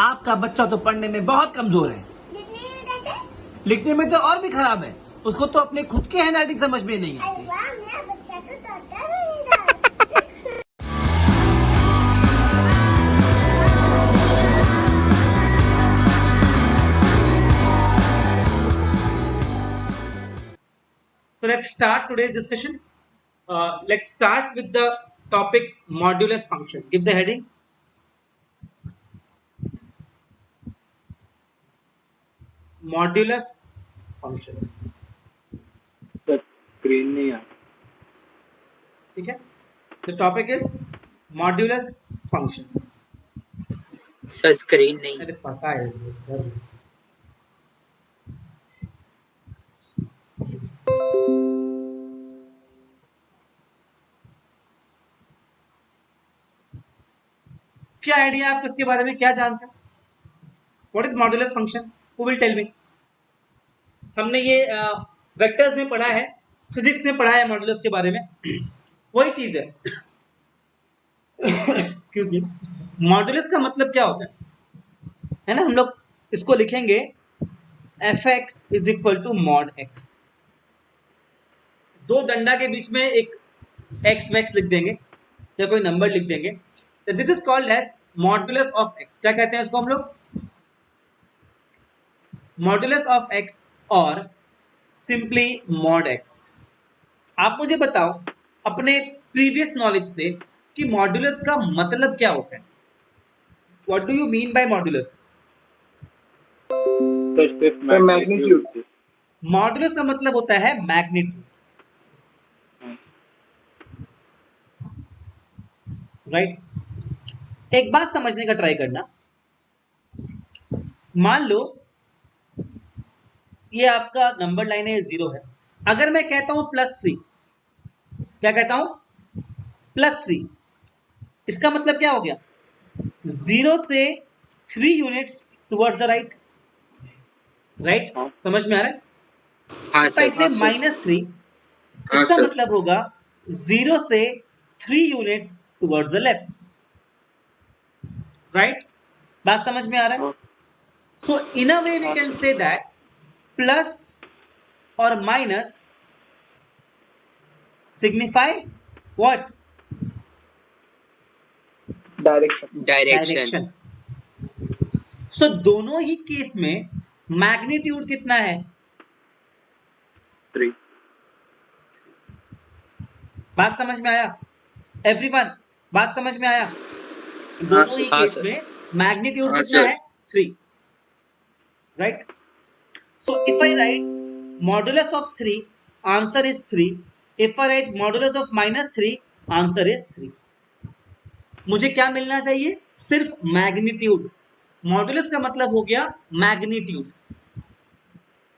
आपका बच्चा तो पढ़ने में बहुत कमजोर है, लिखने में तो और भी खराब है। उसको तो अपने खुद के हैंडराइटिंग समझ में नहीं आती। So let's start today's discussion. Let's start with the topic modulus function. Give the heading. Modulus function. Screen नहीं आ ठीक है. The topic is modulus function. Sir screen नहीं। अरे पता है क्या आइडिया आपको इसके बारे में, क्या जानते हैं? What is modulus function? Who will tell me? हमने ये वेक्टर्स में पढ़ा है, फिजिक्स में पढ़ा है मॉड्यूलस के बारे में। वही चीज है। Excuse me. मॉड्यूलस का मतलब क्या होता है ना? हम लोग इसको लिखेंगे fx is equal to mod x। दो डंडा के बीच में एक x वैक्स लिख देंगे या कोई नंबर लिख देंगे, तो this is called as modulus of x। क्या कहते हैं इसको हम लोग? मॉड्यूलस ऑफ x और सिंपली मॉड x। आप मुझे बताओ अपने प्रीवियस नॉलेज से कि मॉड्यूलस का मतलब क्या होता है? What do you mean by modulus? Magnitude से। मॉड्यूलस का मतलब होता है मैग्नीट्यूड, राइट? एक बात समझने का ट्राई करना। मान लो ये आपका नंबर लाइन है, 0 है। अगर मैं कहता हूं +3, क्या कहता हूं? +3, इसका मतलब क्या हो गया? 0 से 3 units towards the right. Right? समझ में आ रहा है? हाँ इफ आई से सर। -3, इसका मतलब होगा 0 से 3 units towards the left. Right? बात समझ में आ रहा है? So in a way we can say that plus और minus signify what? Direction. So दोनों ही केस में मैग्नीट्यूड कितना है? 3। बात समझ में आया एवरीवन? बात समझ में आया? दोनों ही केस में मैग्नीट्यूड कितना है? 3, right? So if I right modulus of 3, answer is 3। If I right modulus of -3, answer is 3। मुझे क्या मिलना चाहिए? सिर्फ मैग्नीट्यूड। मॉड्यूलस का मतलब हो गया मैग्नीट्यूड,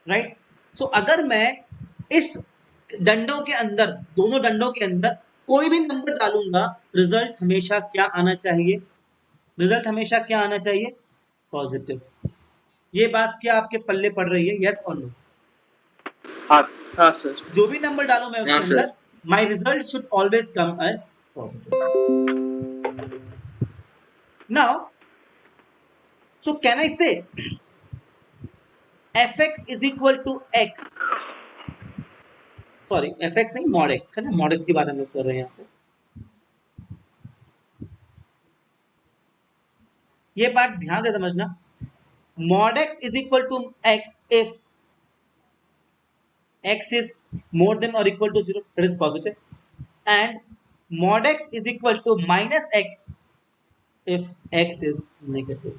राइट? सो अगर मैं इस डंडों के अंदर, दोनों डंडों के अंदर कोई भी नंबर डालूंगा, रिजल्ट हमेशा क्या आना चाहिए? रिजल्ट हमेशा क्या आना चाहिए? पॉजिटिव। ये बात क्या आपके पल्ले पड़ रही है? यस और नो? हाँ सर। जो भी नंबर डालूं मैं उसके अंदर, my result should always come as positive. Now so can I say fx is equal to x? Sorry, fx नहीं, मॉड x है ना, मॉड x की बात हम लोग कर रहे हैं यहाँ पे। ये बात ध्यान से समझना। Mod x is equal to x if x is more than or equal to 0, that is positive, and mod x is equal to -x if x is negative।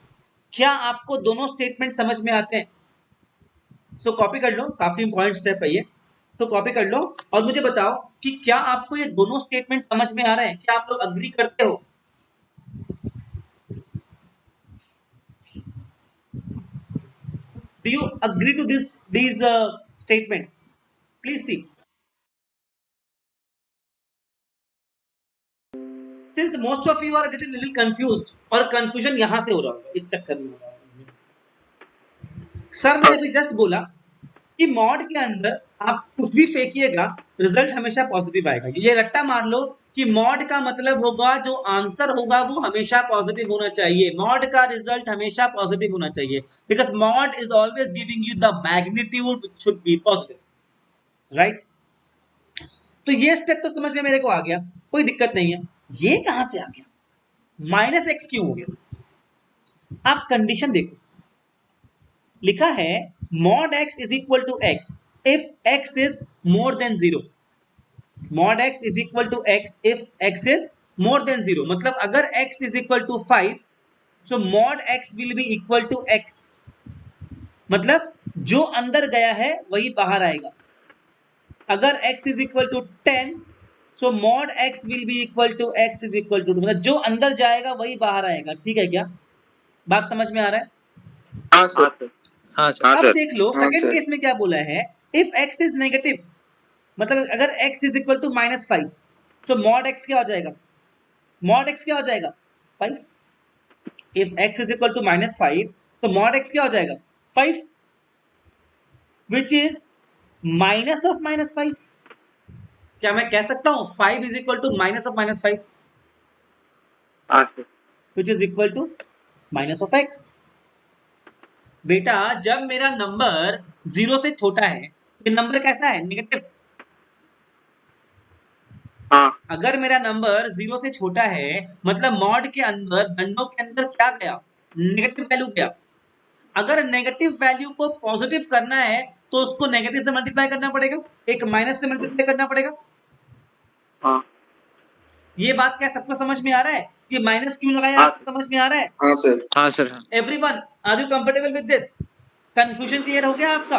क्या आपको दोनों स्टेटमेंट समझ में आते हैं? सो कॉपी कर लो, काफी इंपॉर्टेंट स्टेप है ये। सो कॉपी कर लो और मुझे बताओ कि क्या आपको ये दोनों स्टेटमेंट समझ में आ रहे हैं? क्या आप लोग अग्री करते हो? Do you agree to these statements? Please see. Since most of you are a little confused, और confusion यहाँ से हो रहा है, इस चक्कर में हो रहा है। सर ने अभी जस्ट बोला कि मॉड के अंदर आप कुछ भी फेंकिएगा, रिजल्ट हमेशा पॉजिटिव आएगा। ये रट्टा मार लो कि मॉड का मतलब होगा जो आंसर होगा वो हमेशा पॉजिटिव होना चाहिए, मॉड का रिजल्ट हमेशा पॉजिटिव होना चाहिए, because mod is always giving you the magnitude which should be positive, right. तो ये स्टेप तो समझ में मेरे को आ गया, कोई दिक्कत नहीं है। ये कहां से आ गया, माइनस एक्स क्यों हो गया? आप कंडीशन देखो, लिखा है mod X is equal to X if X is more than zero, mod X is equal to X if X is more than zero, मतलब अगर X is equal to 5 so mod X will be equal to X, मतलब जो अंदर गया है वही बाहर आएगा। अगर x is equal to 10 so mod x will be equal to x is equal to, मतलब जो अंदर जाएगा वही बाहर आएगा, ठीक है क्या? बात समझ में आ रहा है? हाँ सर। हाँ सर। अब देख लो सेकंड केस में क्या बोला है, इफ x इज नेगेटिव, मतलब अगर x is equal to -5 so mod x क्या हो जाएगा, मॉड x क्या हो जाएगा 5। If x is equal to -5 तो मॉड x क्या हो जाएगा 5, विच इज माइनस ऑफ -5। क्या मैं कह सकता हूं 5 is equal to minus of -5, हाँ sir. Which is equal to minus of x। बेटा जब मेरा नंबर 0 से छोटा है ये नंबर कैसा है, नेगेटिव। हाँ अगर मेरा नंबर 0 से छोटा है मतलब मॉड के अंदर, डंडों के अंदर क्या गया, नेगेटिव वैल्यू गया। अगर नेगेटिव वैल्यू को पॉजिटिव करना है तो उसको नेगेटिव से मल्टीप्लाई करना पड़ेगा, एक माइनस से मल्टीप्लाई करना पड़ेगा। हाँ ये बात क्या सबको समझ में आ रहा है? ये माइनस क्यों लगाया हाँ आपको समझ में आ रहा है? हाँ सर। हाँ sir. Everyone are you comfortable with this? Confusion clear हो गया आपका?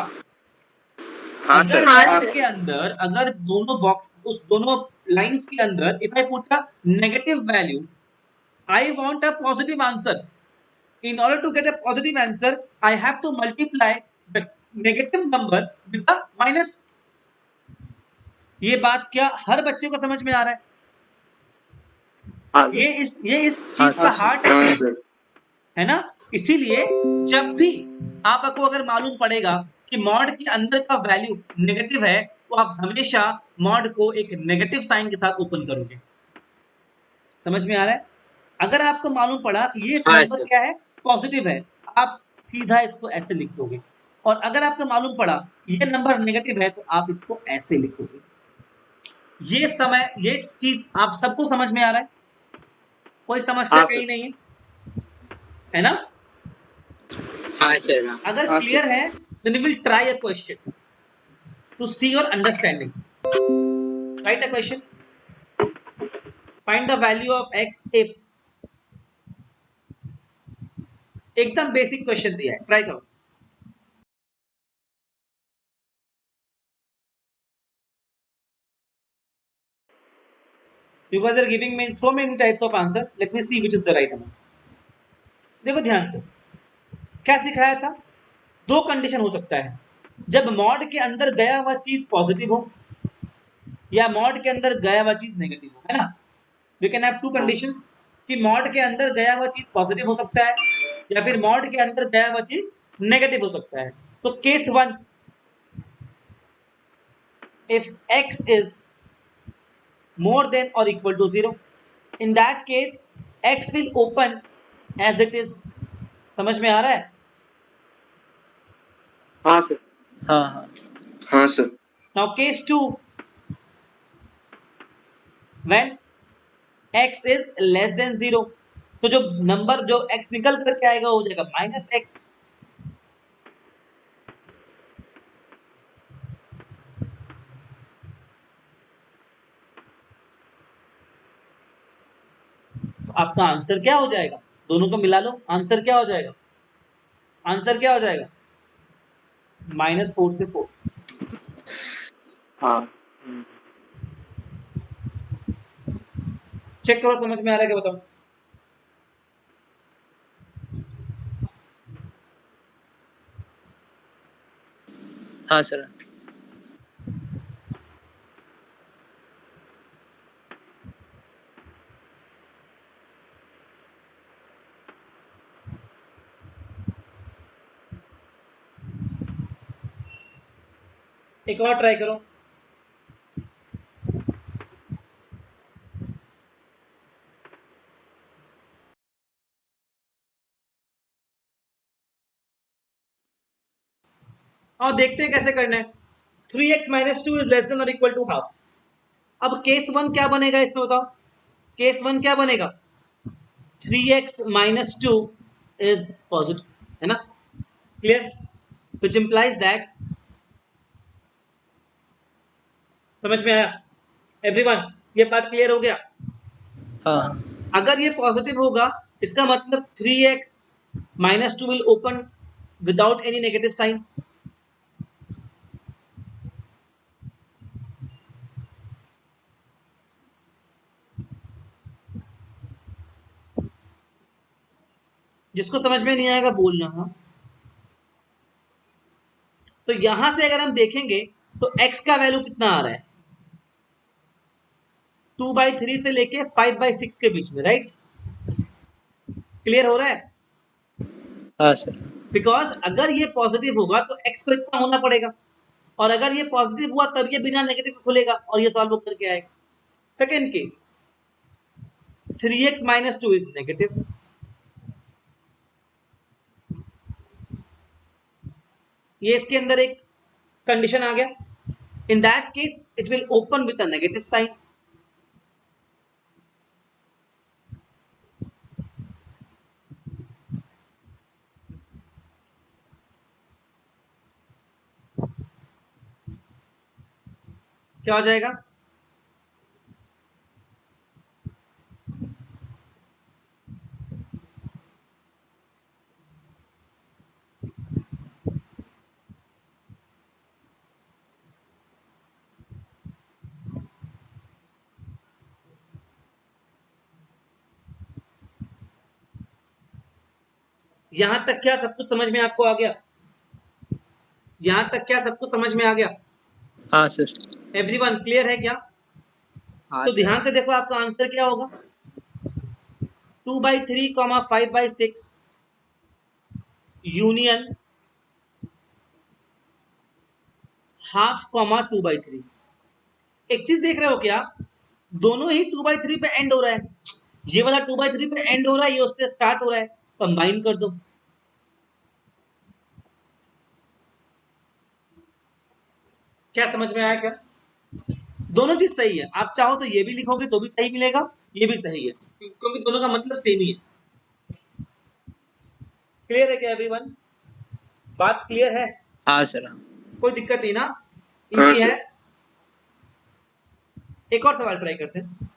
हाँ अगर सर। मॉड के अंदर, अगर दोनों बॉक्स, उस दोनों लाइंस के अंदर if I put a negative value, I want a positive answer. In order to get a positive answer, I have to multiply the negative number with a minus. ये बात क्या हर बच्चे को समझ में आ रहा है? हाँ ये इस हाँ चीज का सर। हार्ट है ना। इसीलिए जब भी आपको अगर मालूम पड़ेगा कि मॉड के अंदर का वैल्यू नेगेटिव है तो आप हमेशा मॉड को एक नेगेटिव साइन के साथ ओपन करोगे। समझ में आ रहा है? अगर आपको मालूम पड़ा कि ये हाँ नंबर सर। क्या है, पॉजिटिव है, आप सीधा इसको ऐसे लिख दोगे। और अगर आपको मालूम पड़ा ये नंबर नेगेटिव है तो आप इसको ऐसे लिखोगे। ये चीज आप सबको समझ में आ रहा है? कोई समस्या हाँ कहीं सर। नहीं है ना? हाँ सर। अगर हाँ क्लियर सर। है then we will try a question to see your understanding. Write a question. Find the value of x if, एकदम बेसिक क्वेश्चन दिया है, ट्राई करो। You guys are giving me so many types of answers. Let me see which is the right one. देखो ध्यान से, क्या सिखाया था? दो कंडीशन हो सकता है, जब मॉड के अंदर गया हुआ चीज पॉजिटिव हो या मॉड के अंदर गया हुआ चीज नेगेटिव हो, है ना। We can have two conditions कि मॉड के अंदर गया हुआ चीज पॉजिटिव हो सकता है या फिर मॉड के अंदर गया हुआ चीज नेगेटिव हो सकता है। तो case one, if x is more than or equal to 0, in that case x will open as it is। समझ में आ रहा है? हाँ सर। हाँ हाँ। हाँ sir. Now case 2, when x is less than 0, तो जो नंबर जो x निकल करके आएगा हो जाएगा -x। तो आपका आंसर क्या हो जाएगा? दोनों को मिला लो, आंसर क्या हो जाएगा? आंसर क्या हो जाएगा? -4 से 4। हाँ चेक करो समझ में आ रहा है क्या, बताओ। हाँ सर। एक और ट्राई करो। और देखते हैं कैसे करना है। 3x minus two is less than और इक्वल टू हाफ। अब केस 1 क्या बनेगा इसमें बताओ, केस 1 क्या बनेगा, 3x minus two is positive, है ना, क्लियर, विच इंप्लाइज दैट, समझ में आया एवरीवन, ये पार्ट क्लियर हो गया। हाँ अगर ये पॉजिटिव होगा इसका मतलब 3x minus two will open without any negative sign. जिसको समझ में नहीं आएगा बोलना। हाँ, तो यहां से अगर हम देखेंगे तो x का वैल्यू कितना आ रहा है, 2/3 से लेके 5/6 के बीच में, राइट, क्लियर हो रहा है। हाँ सर। बिकॉज अगर ये पॉजिटिव होगा तो x को इतना होना पड़ेगा, और अगर ये पॉजिटिव हुआ तब ये बिना नेगेटिव के खुलेगा और ये सॉल्व करके आएगा। Second case, 3x minus two is negative, ये इसके अंदर एक कंडीशन आ गया, in that case it will open with a negative sign. क्या हो जाएगा, यहां तक क्या सब कुछ समझ में आपको आ गया, यहां तक क्या सब कुछ समझ में आ गया हाँ सर। एवरीवन, क्लियर है क्या। हाँ तो सर। ध्यान से देखो आपका आंसर क्या होगा, 2/3 5/6 यूनियन हाफ 2/3। एक चीज देख रहे हो क्या, दोनों ही 2/3 पे एंड हो रहा है, ये वाला 2/3 पे एंड हो रहा है, ये उससे स्टार्ट हो रहा है, कंबाइन कर दो। क्या समझ में आया क्या, दोनों चीज सही है, आप चाहो तो ये भी लिखोगे तो भी सही मिलेगा, ये भी सही है, क्योंकि दोनों का मतलब सेम ही है। क्लियर है क्या एवरीवन, बात क्लियर है, हाँ सर। हाँ कोई दिक्कत नहीं ना, हाँ इजी है। सर। एक और सवाल ट्राई करते हैं।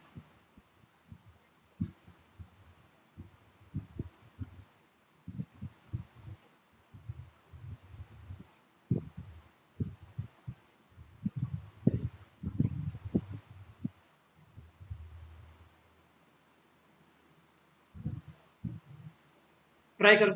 ट्राई करो।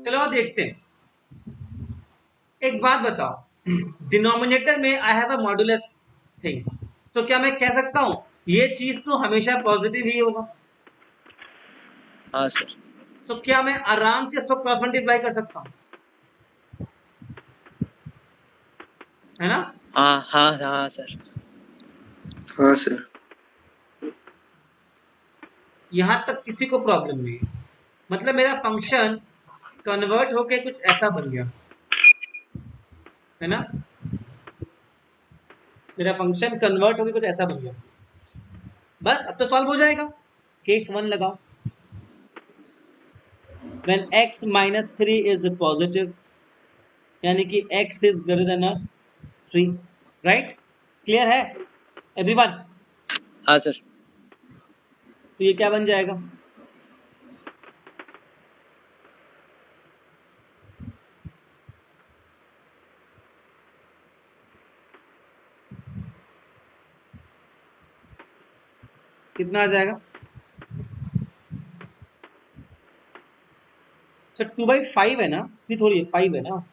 चलो देखते हैं, एक बात बताओ, डिनोमिनेटर में I have a modulus thing, तो क्या मैं कह सकता हूं ये चीज तो हमेशा पॉजिटिव ही होगा, हाँ सर। तो क्या मैं आराम से इसको क्रॉस मल्टीप्लाई कर सकता हूं, है ना। हाँ हाँ हाँ सर। हाँ सर। यहां तक किसी को प्रॉब्लम नहीं है, मतलब मेरा फंक्शन कन्वर्ट होके कुछ ऐसा बन गया, है ना, मेरा फंक्शन कन्वर्ट होके कुछ ऐसा बन गया, बस अब तो सॉल्व हो जाएगा। केस 1 लगाओ, when x minus 3 is positive, यानी कि x is greater than 3, right, clear है एवरीवन। हाँ सर। तो ये क्या बन जाएगा? कितना आ जाएगा? सर 2/5 है ना, 3 थोड़ी है, 5 है ना,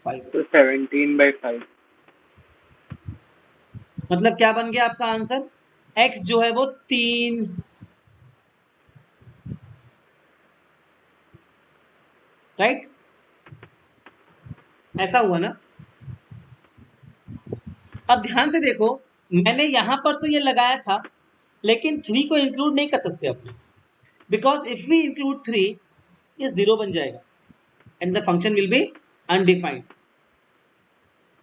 5। तो 17/5। मतलब क्या बन गया आपका आंसर? x जो है वो 3, राइट? ऐसा हुआ ना? अब ध्यान से देखो, मैंने यहां पर तो ये लगाया था, लेकिन 3 को इंक्लूड नहीं कर सकते अपने, बिकॉज इफ वी इंक्लूड 3 ये 0 बन जाएगा and the function will be undefined.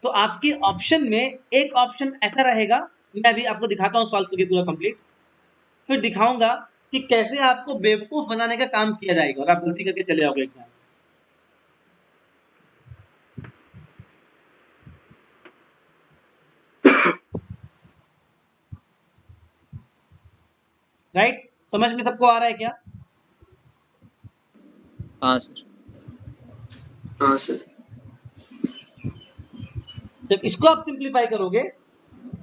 तो आपकी ऑप्शन में एक ऑप्शन ऐसा रहेगा, मैं अभी आपको दिखाता हूँ सॉल्व करके पूरा कंप्लीट, फिर दिखाऊंगा कि कैसे आपको बेवकूफ बनाने का काम किया जाएगा और आप गलती करके चले जाओगे एग्जाम। राइट? समझ में सबको आ रहा है क्या? हाँ सर। हाँ सर। जब इसको आप सिंप्लीफाई करोगे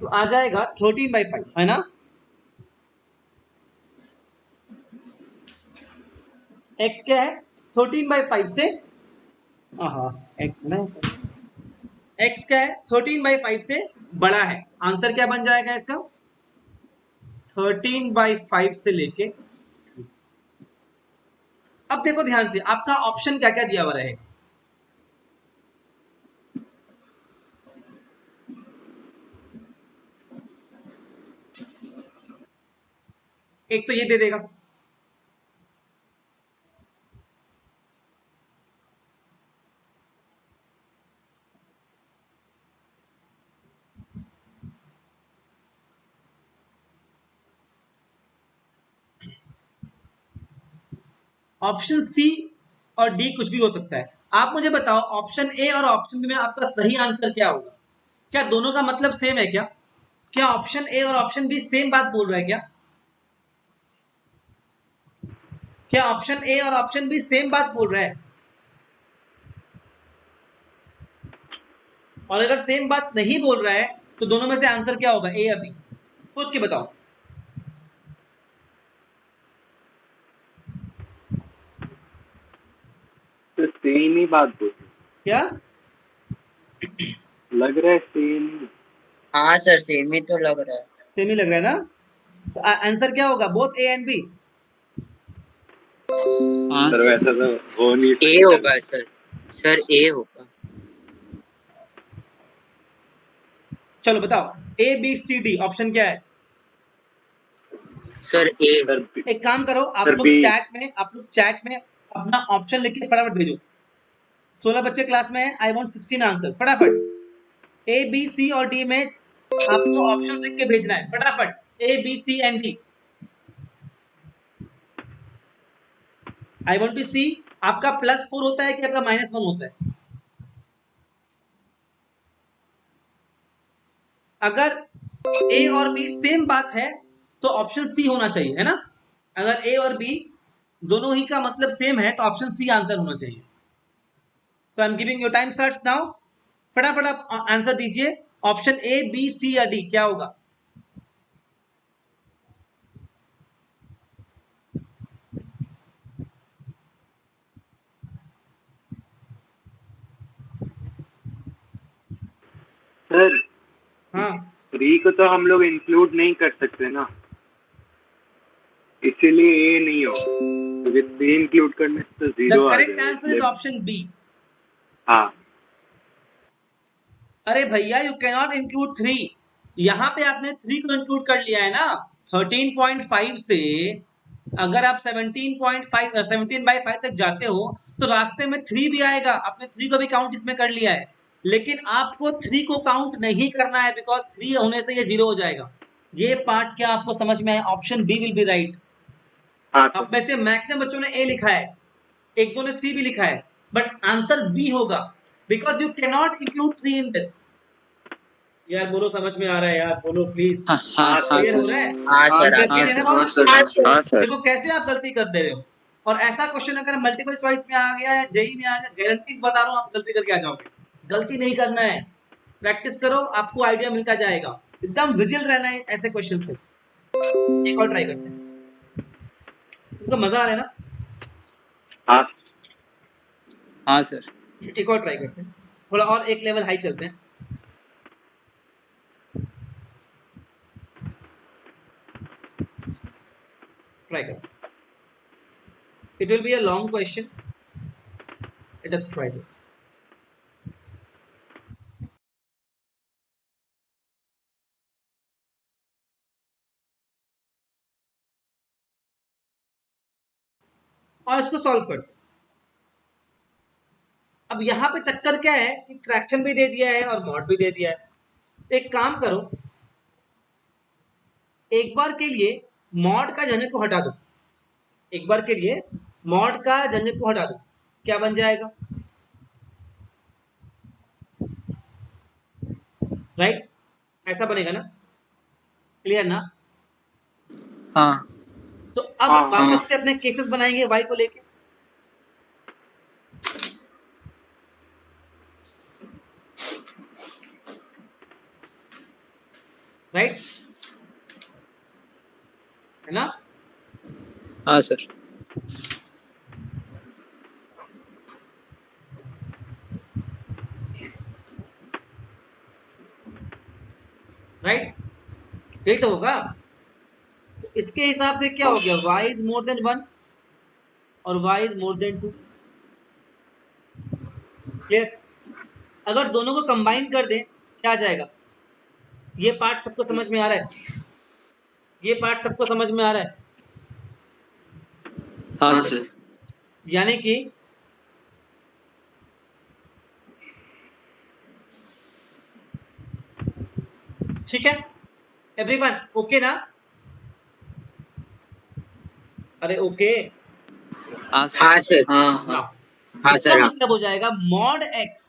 तो आ जाएगा 13/5, है ना? x क्या है? 13/5 से x में x क्या है? 13/5 से बड़ा है। आंसर क्या बन जाएगा इसका? 13/5 से लेके 3। अब देखो ध्यान से, आपका ऑप्शन क्या क्या दिया हुआ रहेगा। एक तो ये दे देगा, ऑप्शन सी और डी कुछ भी हो सकता है। आप मुझे बताओ ऑप्शन ए और ऑप्शन बी में आपका सही आंसर क्या होगा? क्या दोनों का मतलब सेम है क्या? क्या ऑप्शन ए और ऑप्शन बी सेम बात बोल रहा है क्या? क्या ऑप्शन ए और ऑप्शन बी सेम बात बोल रहा है? और अगर सेम बात नहीं बोल रहा है तो दोनों में से आंसर क्या होगा, ए या बी? सोच के बताओ। तो सेम ही बात बोल, क्या लग रहा है सेम। हाँ सर, सेम ही तो लग रहा है। सेम ही लग रहा है ना? तो आंसर क्या होगा, बोथ ए एंड बी? हाँ सर वैसा तो हो नहीं सकता। ए होगा सर। सर ए होगा। चलो बताओ, A B C D option क्या है? सर ए। सर एक काम करो, आप सर लोग बी। चैट में अपना ऑप्शन लिख के फटाफट भेजो। 16 बच्चे क्लास में है, आई वांट 16 आंसर्स फटाफट। ए बी सी और डी में आपको ऑप्शन लिख के भेजना है फटाफट, A B C and D. I want to see आपका +4 होता है कि आपका -1 होता है? अगर ए और बी सेम बात है तो ऑप्शन सी होना चाहिए, है ना? अगर ए और बी दोनों ही का मतलब सेम है तो ऑप्शन सी आंसर होना चाहिए। So I am giving your time starts now. फटाफट आप आंसर दीजिए, ऑप्शन ए बी सी या डी क्या होगा? सर हाँ, 3 को तो हम लोग इंक्लूड नहीं कर सकते ना, इसीलिए ए नहीं हो, क्योंकि 3 इंक्लूड करने से तो द 0 आ करेक्ट जाएगा आंसर इज इसलिए। Option B. हाँ अरे भैया, यू कैन नॉट इंक्लूड 3। यहाँ पे आपने 3 को इंक्लूड कर लिया है ना। 13.5 से अगर आप 17/5 तक जाते हो तो रास्ते में 3 भी आएगा, आपने 3 को भी काउंट इसमें कर लिया है। लेकिन आपको 3 को काउंट नहीं करना है, बिकॉज 3 होने से ये 0 हो जाएगा। ये पार्ट क्या आपको समझ में आया? Option B will be right. हाँ अब में से मैक्सिमम बच्चों ने ए लिखा है, एक दो ने सी भी लिखा है, बट आंसर बी होगा, because you can not include 3 in this. यार बोलो, समझ में आ रहा है यार, बोलो प्लीज। हाँ हाँ हाँ क्लियर हो सर रहा है? हाँ सर हाँ इंटरेस्टेड है सर ना हाँ बाबू? सर हाँ सर देखो कैसे आप गलती कर दे रहे हो, और ऐसा क्वेश्चन अगर मल्टीपल चॉइस में आ गया या जेई में आ गया, गारंटी बता रहा हूँ आप गलती करके आ जाओगे। गलती नहीं करना है, प्रैक्टिस करो, आपको आइडिया मिलता जाएगा। एकदम विजिल रहना है ऐसे क्वेश्चंस पे। एक और ट्राई करते हैं, सबको मजा आ रहा है ना? हाँ हाँ सर एक और ट्राई करते हैं, थोड़ा और एक लेवल हाई चलते हैं। ट्राई करो, it will be a long question, let us try this. और इसको सॉल्व करते हैं। अब यहाँ पे चक्कर क्या है कि फ्रैक्शन भी दे दिया है और मॉड भी दे दिया है। एक काम करो, एक बार के लिए मॉड का झंझट को हटा दो, एक बार के लिए मॉड का झंझट को हटा दो, क्या बन जाएगा? राइट, ऐसा बनेगा ना? क्लियर ना? हाँ सो अब हाँ वापस से अपने केसेस बनाएंगे y को लेके। राइट, है ना? हाँ सर राइट, यही तो होगा। तो इसके हिसाब से क्या हो गया, y इज मोर देन 1 और y is more then 2। Clear? अगर दोनों को कंबाइन कर दें क्या आ जाएगा? ये पार्ट सबको समझ में आ रहा है? ये पार्ट सबको समझ में आ रहा है? हाँ हाँ सर सर यानी कि ठीक है, एवरीवन ओके ना? अरे ओके हाँ सर हाँ सर हाँ ना? हाँ हाँ इसका सर हाँ मतलब हो जाएगा मॉड x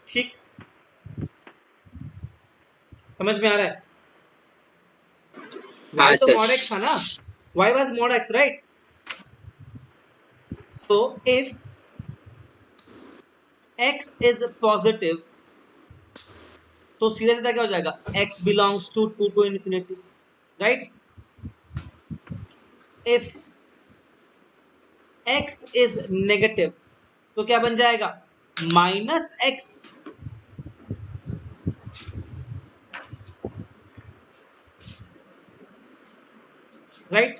ठीक, समझ में आ रहा है? y हाँ तो सर mod x था ना, y was mod x, right? So if x is positive तो सीधा सीधा क्या हो जाएगा, x belongs to 2 to infinity, right? if x is negative तो क्या बन जाएगा, माइनस x, राइट?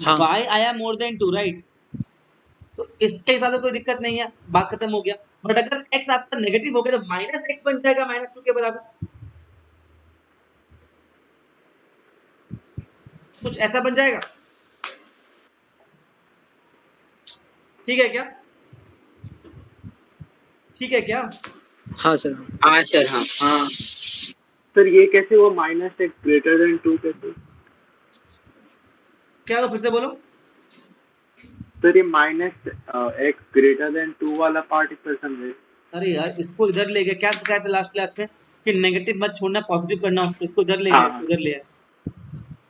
हाँ y आया मोर देन 2, राइट? तो इसके हिसाब से कोई दिक्कत नहीं है, बात खत्म हो गया। बट अगर x आपका नेगेटिव हो गया तो माइनस x बन जाएगा -2 के बराबर, कुछ ऐसा बन जाएगा। ठीक है क्या? ठीक है क्या? हाँ सर हाँ सर हाँ हाँ सर ये कैसे वो -x greater than 2 कैसे? क्या हो, फिर से बोलो। सर ये -x greater than 2 वाला पार्ट इस पर समझे। अरे यार इसको इधर ले गया, क्या सिखाया था लास्ट क्लास में कि नेगेटिव मत छोड़ना, पॉजिटिव करना हो, तो इसको इधर ले गया, इसको इधर ले आया।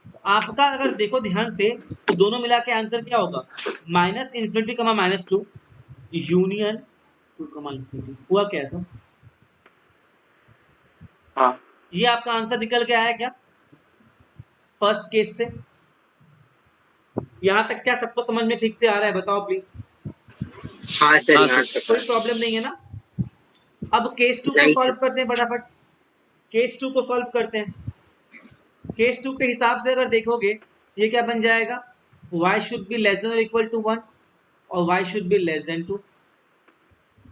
तो आपका अगर देखो ध्यान से तो दोनों मिला के आंसर क्या होगा, -∞, -2 यूनियन 2, हुआ क्या ऐसा? हाँ ये आपका आंसर निकल के आया क्या फर्स्ट केस से? यहाँ तक क्या सबको समझ में ठीक से आ रहा है, बताओ प्लीज? हाँ सर हाँ यहाँ सर तक कोई प्रॉब्लम नहीं है ना? अब केस 2 को नहीं सॉल्व सर करते हैं फटाफट, केस 2 को सॉल्व करते हैं। केस 2 के हिसाब से अगर देखोगे ये क्या बन जाएगा, y should be less than और इक्वल टू 1 और y should be less then 2।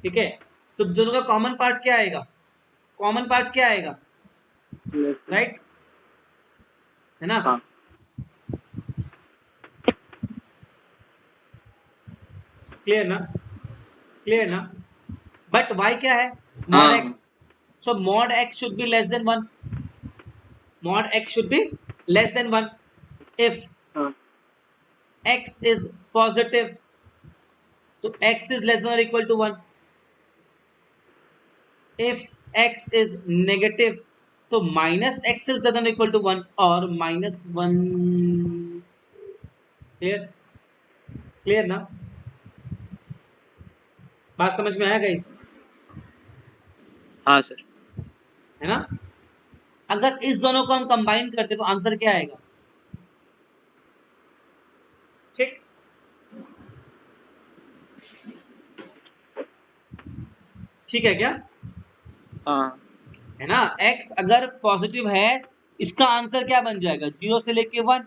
ठीक है, तो दोनों का कॉमन पार्ट क्या आएगा, कॉमन पार्ट क्या आएगा, राइट? है ना? हाँ क्लियर ना? क्लियर ना? बट y क्या है, हाँ मॉड हाँ x, so mod x should be less than 1, mod x should be less than 1, if हाँ x इज पॉजिटिव तो x इज लेस देन और equal to 1, if x is negative तो minus x is less than equal to 1 और -1। Clear? Clear ना? बात समझ में आया गाइस? हाँ सर। है ना? अगर इस दोनों को हम कंबाइन करते तो आंसर क्या आएगा? ठीक, ठीक है क्या? हाँ है ना? x अगर पॉजिटिव है इसका आंसर क्या बन जाएगा? 0 से लेके 1,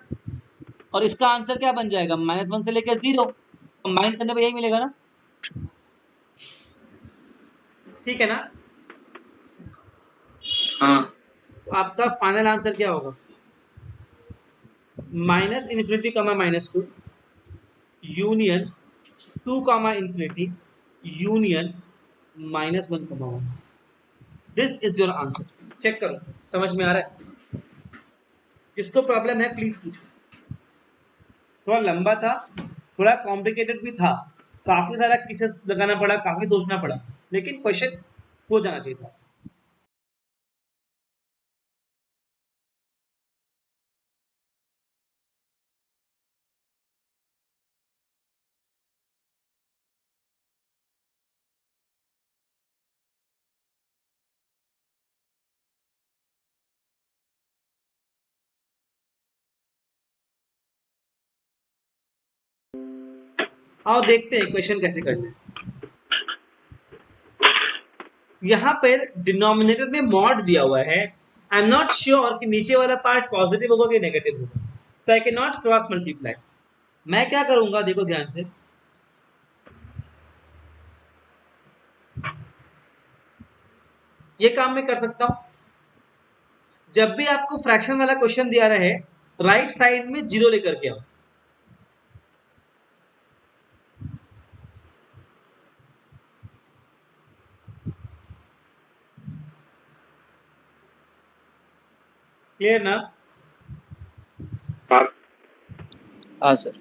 और इसका आंसर क्या बन जाएगा? -1 से लेके 0। कंबाइन करने पर यही मिलेगा ना? ठीक है ना? हाँ तो आपका फाइनल आंसर क्या होगा? -∞, -2 union 2, ∞ union -1, -1। This is your answer. Check करो, समझ में आ रहा है? किसको प्रॉब्लम है प्लीज पूछो। थोड़ा लंबा था, थोड़ा कॉम्प्लिकेटेड भी था, काफी सारा केसेस लगाना पड़ा, काफी सोचना पड़ा, लेकिन क्वेश्चन हो जाना चाहिए था। आओ देखते हैं क्वेश्चन कैसे करना है। यहाँ पर डिनोमिनेटर में मॉड दिया हुआ है, आई एम नॉट श्योर कि नीचे वाला पार्ट पॉजिटिव होगा कि नेगेटिव होगा, तो I can not cross multiply. मैं क्या करूंगा, देखो ध्यान से, ये काम मैं कर सकता हूं। जब भी आपको फ्रैक्शन वाला क्वेश्चन दिया रहे, राइट साइड में 0 लेकर के आओ। क्लियर ना? हाँ हाँ सर।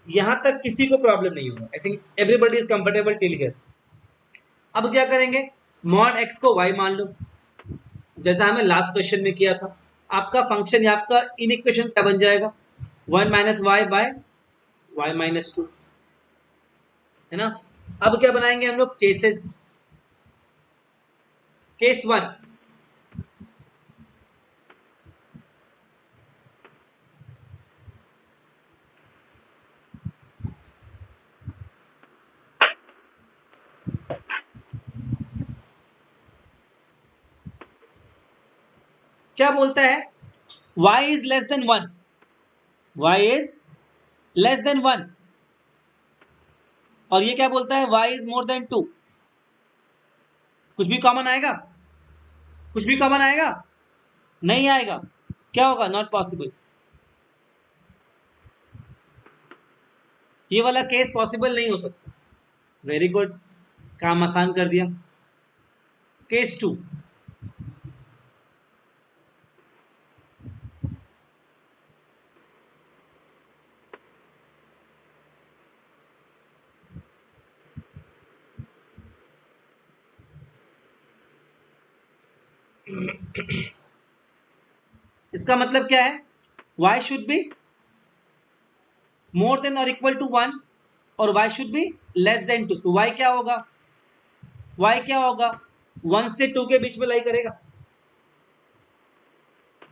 यहां तक किसी को प्रॉब्लम नहीं होगा। I think everybody is comfortable till here. अब क्या करेंगे, मॉड x को y मान लो, जैसा हमें लास्ट क्वेश्चन में किया था। आपका फंक्शन या आपका इन इक्वेशन क्या बन जाएगा? 1 minus Y by y minus 2, है ना? अब क्या बनाएंगे हम लोग? केसेस। केस 1, क्या बोलता है? y is less than 1, y is less than 1, और ये क्या बोलता है? y is more then 2। कुछ भी कॉमन आएगा? कुछ भी कॉमन आएगा? नहीं आएगा। क्या होगा? Not possible. ये वाला केस पॉसिबल नहीं हो सकता। वेरी गुड, काम आसान कर दिया। केस 2, इसका मतलब क्या है? y should be more than और इक्वल टू 1 और y should be less then 2। तो y क्या होगा? y क्या होगा? 1 से 2 के बीच में लाई करेगा,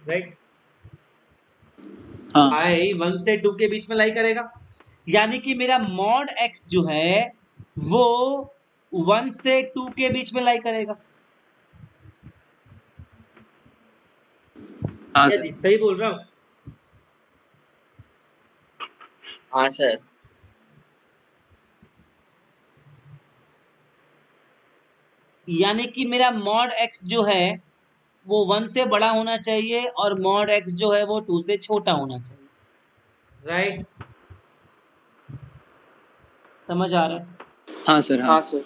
राइट? हाँ y 1 से 2 के बीच में लाई करेगा, यानी कि मेरा मॉड x जो है वो 1 से 2 के बीच में लाई करेगा। हाँ क्या सर। जी सही बोल रहा हूं? हाँ सर यानी कि मेरा मॉड x जो है वो 1 से बड़ा होना चाहिए और मॉड x जो है वो 2 से छोटा होना चाहिए, राइट? समझ आ रहा है? हाँ सर, हाँ सर।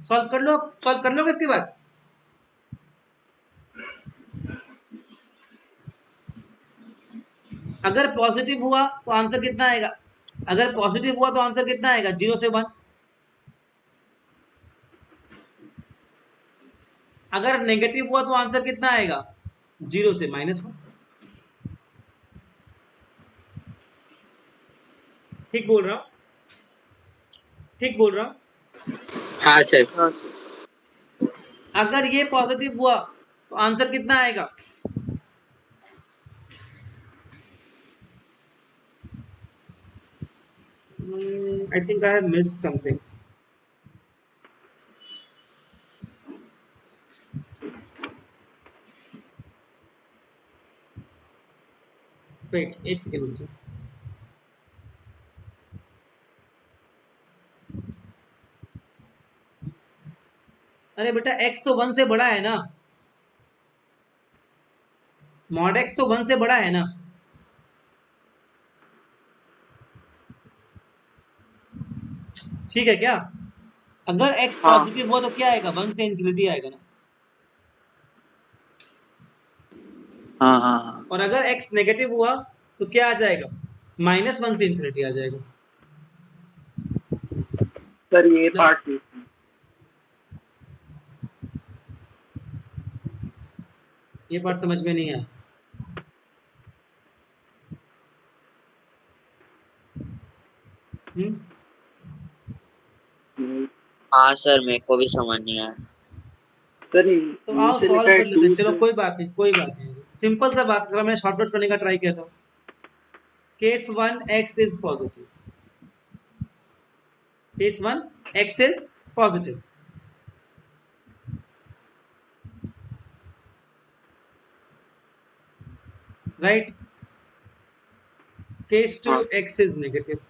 सॉल्व कर लोगे इसके बाद? अगर पॉजिटिव हुआ तो आंसर कितना आएगा? अगर पॉजिटिव हुआ तो आंसर कितना आएगा? 0 से 1। अगर नेगेटिव हुआ तो आंसर कितना आएगा? 0 से -1। ठीक बोल रहा हूं? ठीक बोल रहा हूं? हाँ सर। हाँ सर। अगर ये पॉजिटिव हुआ तो आंसर कितना आएगा? I think I have missed something. Wait, एक सेकेंड रुक जाओ. अरे बेटा x तो 1 से बड़ा है ना. मॉड x तो 1 से बड़ा है ना. ठीक है क्या? अगर x हाँ पॉजिटिव हुआ तो क्या आएगा? 1 से इंफिनिटी आएगा ना. हाँ हाँ हाँ। और अगर x नेगेटिव हुआ तो क्या आ जाएगा? -1 से इंफिनिटी आ जाएगा. सर ये पार्ट ये पार्ट समझ में नहीं आया. हम्म. हाँ सर, मेरे को भी समझ नहीं आया। सर तो आओ नीचे लिखा सॉल्व है कर लेते हैं. चलो कोई बात नहीं, कोई बात नहीं. सिंपल सा बात, जरा मैंने शॉर्टकट करने का ट्राई किया था. Case 1 x is positive. Case 1 x is positive. Right. Case 2 हाँ x is negative.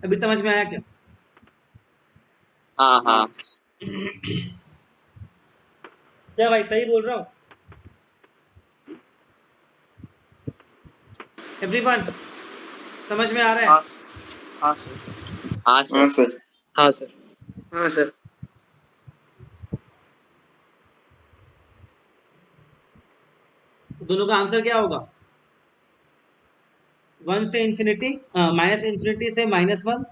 अभी समझ में आया क्या? हाँ हाँ। क्या भाई सही बोल रहा हूँ? एवरीवन समझ में आ रहा है? हाँ हाँ सर। हाँ सर। सर। हाँ सर। हाँ सर। दोनों का आंसर क्या होगा? 1 से इंफिनिटी, माइनस इंफिनिटी से -1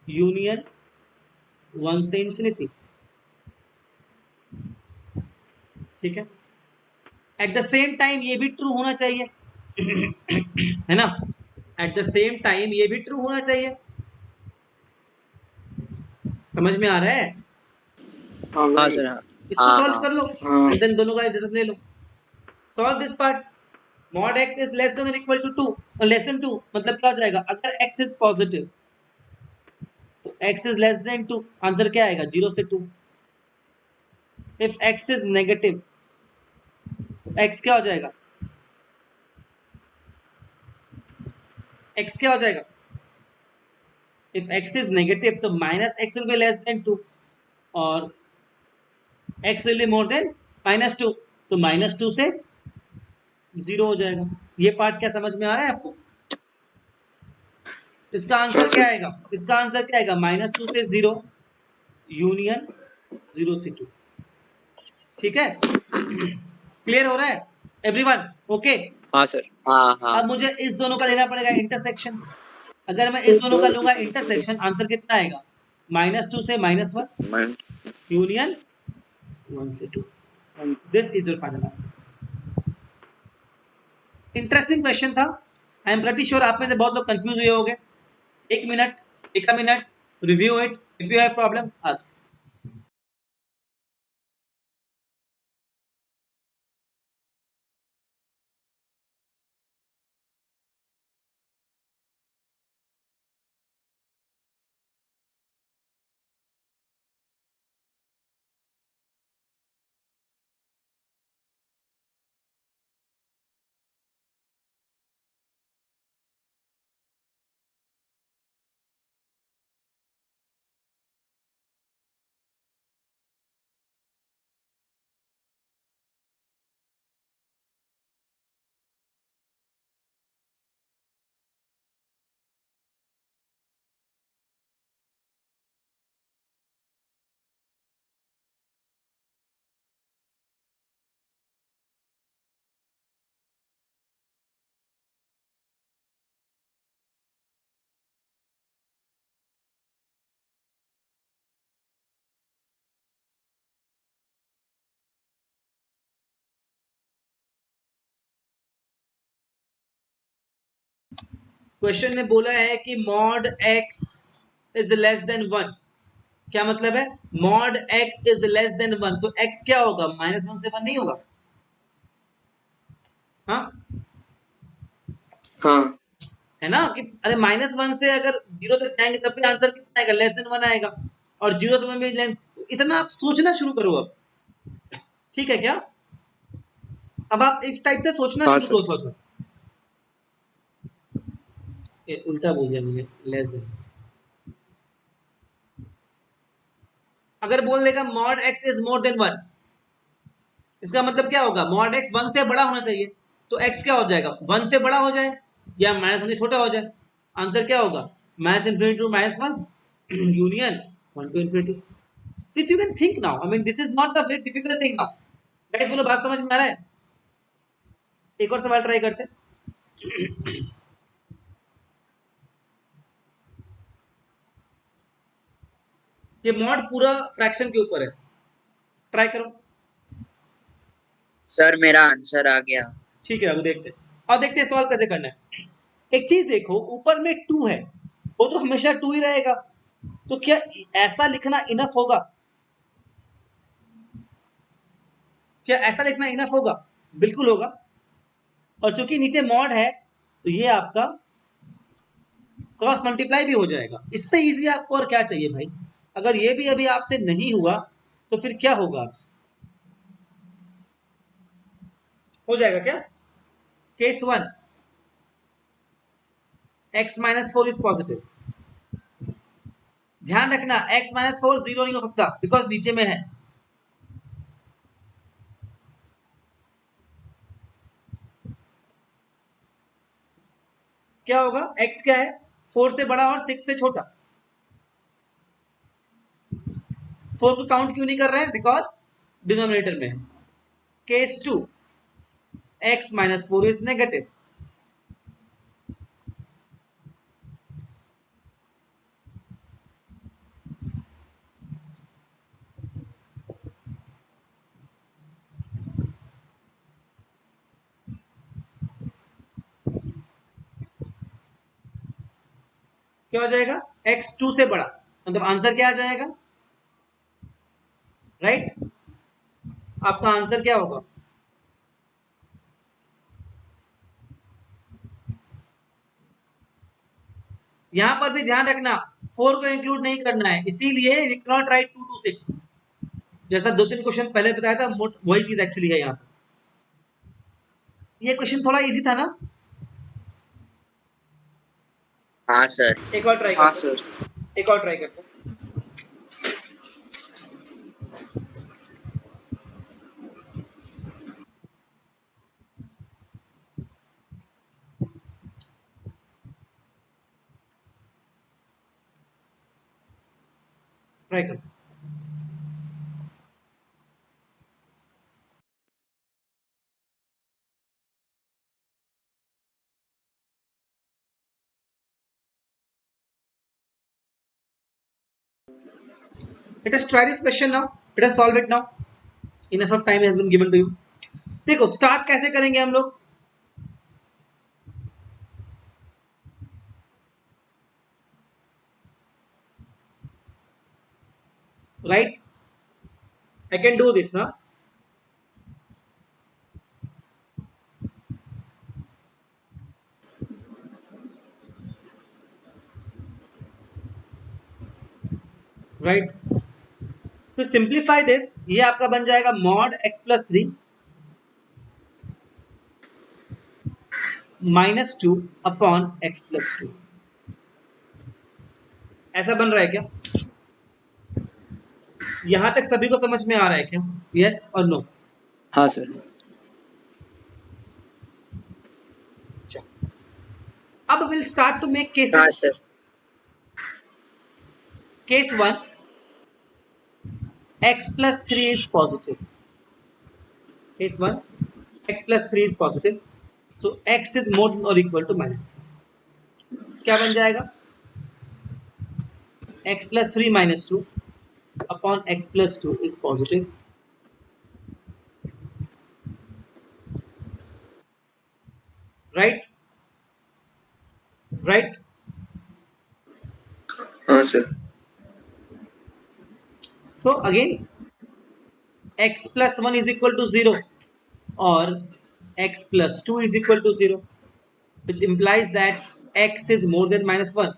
यूनियन 1 से इंफिनिटी. ठीक है. एट द सेम टाइम ये भी ट्रू होना चाहिए. है ना? एट द सेम टाइम ये भी ट्रू होना चाहिए. समझ में आ रहा है? हाँ हाँ भाई। सर, हाँ। इसको हाँ सॉल्व हाँ। कर लो. हाँ एंड देन दोनों का एडजस्ट ले लो. Solve this part. Mod x is less than और इक्वल टू 2 और लेस देन 2 मतलब क्या हो जाएगा? अगर x इज पॉजिटिव तो x is less then 2. Answer क्या आएगा? 0 से 2. इफ x इज नेगेटिव तो x क्या हो जाएगा? x क्या हो जाएगा? इफ x इज नेगेटिव तो -x will B less then 2 और x will be more than -2. तो -2 से 0 हो जाएगा. ये पार्ट क्या समझ में आ रहा है आपको? इसका आंसर क्या आएगा? इसका आंसर क्या आएगा? -2 से 0 यूनियन 0 से 2. ठीक है. क्लियर हो रहा है एवरीवन? ओके. हाँ सर। हाँ हाँ। अब मुझे इस दोनों का लेना पड़ेगा इंटरसेक्शन. अगर मैं इस दोनों का लूंगा इंटरसेक्शन, आंसर कितना आएगा? -2 से -1 यूनियन 1 से 2. This is your final answer. Interesting question था. आई एम प्रेटी श्योर आप में से बहुत लोग कंफ्यूज हुए होंगे. एक मिनट, एक minute, review it. If you have problem ask. Question ने बोला है कि mod x is less than 1। क्या मतलब है? Mod x is less than 1, तो x क्या होगा? -1 से 1 नहीं होगा? हाँ हाँ है ना कि अरे -1 से अगर 0 तक जाएंगे तब भी आंसर कितना आएगा? लेस देन 1 आएगा। और 0 से 1 में इतना आप सोचना शुरू करो अब, ठीक है क्या? अब आप इस टाइप से सोचना हाँ शुरू सर। करो थोड़ा। उल्टा बोल दिया मैंने, लेस देन। अगर बोल देगा mod x is more then 1, इसका मतलब क्या होगा? मॉड x 1 से बड़ा होना चाहिए, तो x क्या हो जाएगा? 1 से बड़ा हो जाए या -1 से छोटा हो जाए। आंसर क्या होगा? -∞ To -1 union 1 to infinity। This you can think now, I mean this is not a very difficult thing now. Guys बोलो, बात समझ में आ रहा है? एक और सवाल ट्राई करते हैं। ये मॉड पूरा फ्रैक्शन के ऊपर है, ट्राई करो। सर मेरा आंसर आ गया। ठीक है, अब देखते हैं और देखते हैं सॉल्व कैसे करना है। एक चीज देखो, ऊपर में 2 है, वो तो हमेशा 2 ही रहेगा, तो क्या ऐसा लिखना इनफ होगा? क्या ऐसा लिखना इनफ होगा? बिल्कुल होगा। और चूंकि नीचे मॉड है तो ये आपका क्रॉस मल्टीप्लाई भी हो जाएगा। इससे इजी आपको और क्या चाहिए भाई? अगर ये भी अभी आपसे नहीं हुआ तो फिर क्या होगा आपसे? हो जाएगा क्या? Case 1, x-4 is positive. ध्यान रखना, x-4 0 नहीं हो सकता बिकॉज नीचे में है। क्या होगा? x क्या है? 4 से बड़ा और 6 से छोटा। 4 को काउंट क्यों नहीं कर रहे हैं? बिकॉज डिनोमिनेटर में है। Case 2, x-4 is negative. क्या हो जाएगा? x 2 से बड़ा, मतलब आंसर क्या आ जाएगा? राइट, आपका आंसर क्या होगा? यहां पर भी ध्यान रखना, 4 को इंक्लूड नहीं करना है, इसीलिए we can not write 2 to 6, जैसा 2-3 क्वेश्चन पहले बताया था, वही चीज एक्चुअली है यहाँ पर। ये क्वेश्चन थोड़ा इजी था ना? हाँ सर। एक और ट्राई हाँ करते सर। हैं, एक और ट्राई करते हैं। ट्राई करते हैं। Let us try this question now. Let us solve it now. Enough of time has been given to you. देखो स्टार्ट कैसे करेंगे हम लोग? Right, I can do this ना। राइट, तो सिंप्लीफाई दिस, ये आपका बन जाएगा मॉड x+3 -2 अपॉन x+2। ऐसा बन रहा है क्या? यहां तक सभी को समझ में आ रहा है क्या? यस और नो? हाँ सर। अब विल स्टार्ट टू मेक हाँ cases. Sir. Case 1, x+3 is positive. Case 1, x+3 is positive. So x is more than or equal to -3. क्या बन जाएगा? x+3 -2 upon x+2 is positive. Right? Right? हाँ sir. So again x plus 1 is equal to 0 or x plus 2 is equal to 0, which implies that x is more than minus 1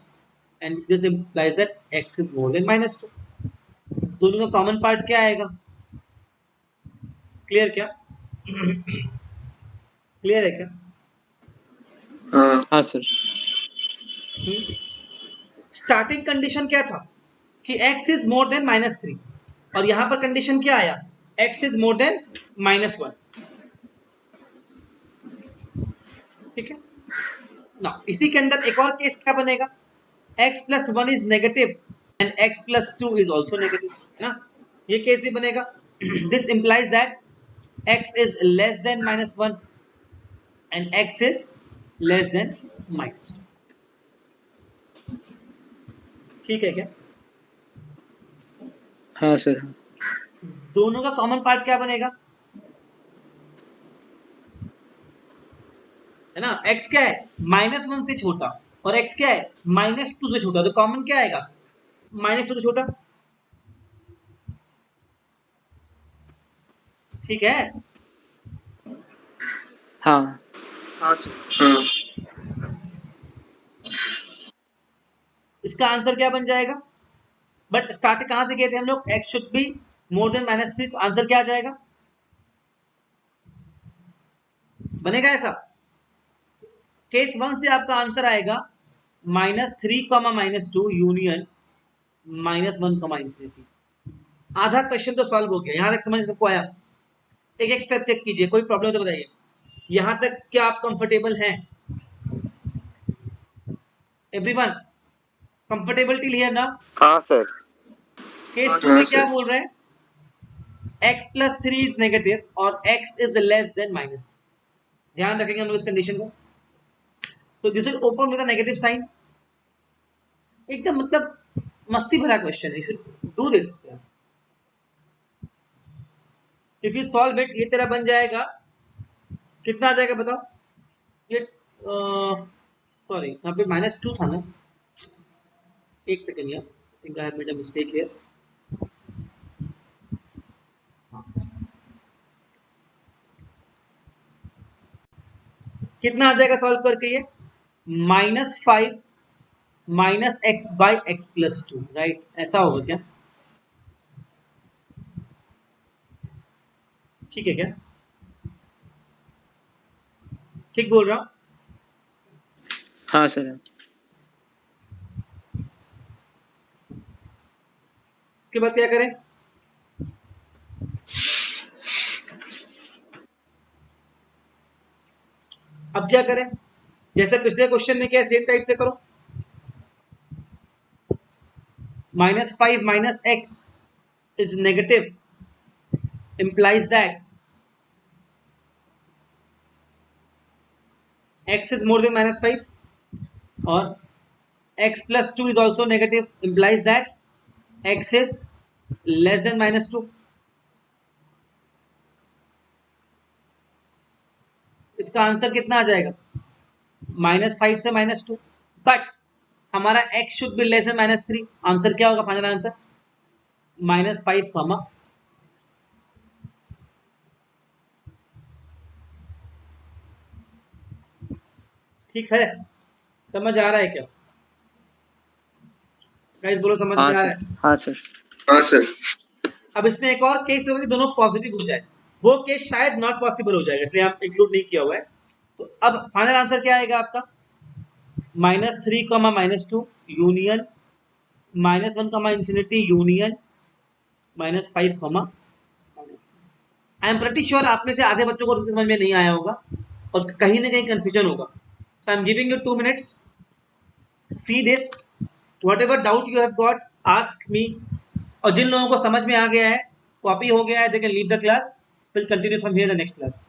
and this implies that x is more than minus 2. दोनों का common part क्या आएगा? Clear क्या? Clear है क्या? हाँ sir. Starting condition क्या था कि x is more then minus 3 और यहां पर कंडीशन क्या आया? x is more then minus 1. ठीक है ना? इसी के अंदर एक और केस क्या बनेगा? x plus 1 is negative and x plus 2 is also negative, है ना? ये केस ही बनेगा. This implies that x is less than minus 1 and x is less than minus 2. ठीक है क्या? हाँ सर। दोनों का कॉमन पार्ट क्या बनेगा? है ना? x क्या है? माइनस 1 से छोटा और x क्या है? माइनस 2 से छोटा. तो कॉमन क्या आएगा? माइनस 2 से छोटा. ठीक है? हाँ हाँ सर। हाँ इसका आंसर क्या बन जाएगा? बट स्टार्ट कहां से किए थे हम लोग? x should be more than minus 3. तो आंसर क्या आ जाएगा? बनेगा ऐसा. केस 1 से आपका आंसर आएगा -3, -2 यूनियन -1, इंफिनिटी. आधा क्वेश्चन तो सॉल्व हो गया. यहां तक समझ सबको आया? एक एक स्टेप चेक कीजिए. कोई प्रॉब्लम तो बताइए. यहां तक क्या आप कंफर्टेबल हैं? एवरीवन कंफर्टेबल टिल हियर ना? हाँ सर. केस 2 में क्या बोल रहे हैं? x प्लस 3 इज नेगेटिव और x is less than minus 3. ध्यान रखेंगे हम लोग इस कंडीशन को. तो this is open with a negative sign. एकदम मतलब मस्ती भरा क्वेश्चन है. You should do this. If you solve it, ये तेरा बन जाएगा. कितना आ जाएगा बताओ? ये सॉरी यहाँ पे -2 था ना. एक सेकेंड यार. आई think I have made a mistake here. कितना आ जाएगा सॉल्व करके? ये -5 -x by x plus 2, right? ऐसा होगा क्या? ठीक है क्या? ठीक बोल रहा हूं? हाँ सर। उसके बाद क्या करें? अब क्या करें? जैसे पिछले क्वेश्चन में किया सेम टाइप से करो. -5 minus x is negative implies that x is more than -5 और x plus 2 is also negative implies that x is less than -2. इसका आंसर कितना आ जाएगा? -5 से -2. बट हमारा x should be less then -3. Answer क्या होगा? फाइनल आंसर -5, ठीक है? समझ आ रहा है क्या गाइस? बोलो समझ में आ रहा है? हाँ सर। हाँ सर। अब इसमें एक और केस होगा कि दोनों पॉजिटिव हो जाए. वो केस शायद नॉट पॉसिबल हो जाएगा, इसलिए आप इंक्लूड नहीं किया हुआ है. तो अब फाइनल आंसर क्या आएगा आपका? -3, -2 union -1, infinity union -5, -3. I am pretty sure आप में से आधे बच्चों को समझ में नहीं आया होगा और कहीं ना कहीं कंफ्यूजन होगा. So I am giving you 2 minutes. See this. Whatever doubt you have got, ask me. और जिन लोगों को समझ में आ गया है, कॉपी हो गया है, they can leave the class. Will continue from here the next class.